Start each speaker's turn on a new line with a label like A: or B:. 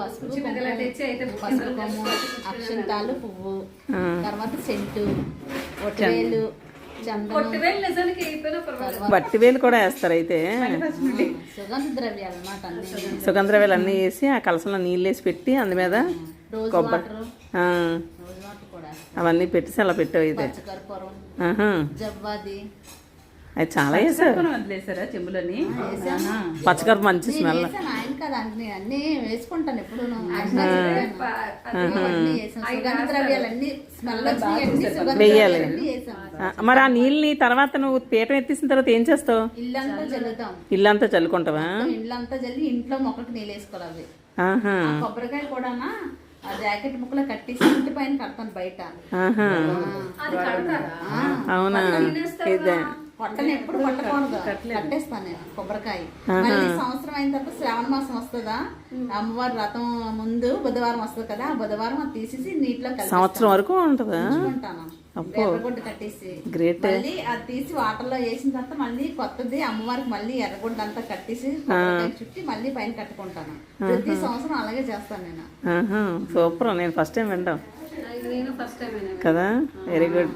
A: పసుపు కొమ్ము, అక్షంతాలు, పువ్వు, తర్వాత సెంటు, ఒట్టివేలు,
B: బట్టివేలు కూడా వేస్తారు అయితే.
A: సుగంధ ద్రవ్యాలు అన్నమాట.
B: సుగంధ ద్రవ్యాలు అన్నీ వేసి ఆ కలసంలో నీళ్ళు వేసి పెట్టి అందు మీద కొబ్బరి అవన్నీ పెట్టేసి అలా పెట్టావు అయితే.
A: జవ్వాది
B: అది చాలా వేసారు.
C: వదిలేసారా చెంబులని?
B: పచ్చకరపు మంచి స్మెల్.
A: ఆయన కదా అన్ని వేసుకుంటాను ఎప్పుడు.
B: వెయ్యాలి. మరి ఆ నీళ్ళని తర్వాత నువ్వు పీఠం ఎత్తేసిన తర్వాత ఏం చేస్తావు?
A: ఇల్లంతా చల్లుతాం.
B: ఇల్లంతా చల్లుకుంటావా?
A: ఇల్లంతా చల్లి ఇంట్లో మొక్కకి నీళ్ళు వేసుకోవాలి. కొబ్బరికాయ కూడా ఆ జాకెట్ ముక్కలో కట్టేసి ఇంటి పైన కడతాను బయట.
B: అవునా?
A: కొట్టని ఎప్పుడు కొట్టకూడదు, కట్టేస్తాను నేను కొబ్బరికాయ. మళ్ళీ సంవత్సరం అయిన తర్వాత శ్రావణ మాసం వస్తుందా, అమ్మవారి రథం ముందు బుధవారం వస్తుంది కదా, ఆ బుధవారం అది తీసేసి నీటిలో
B: సంవత్సరం వరకు ఉంటుందా?
A: ఎర్రగొడ్డు కట్టేసి మళ్ళీ అది తీసి వాటర్ లో వేసిన తర్వాత మళ్ళీ కొత్తది అమ్మవారికి మళ్ళీ ఎర్రగొడ్డు అంతా కట్టేసి చుట్టి మళ్ళీ పైన కట్టుకుంటాను. ప్రతి సంవత్సరం అలాగే చేస్తాను నేను.
B: సూపర్. నేను ఫస్ట్ టైం వింటాం కదా. Very good.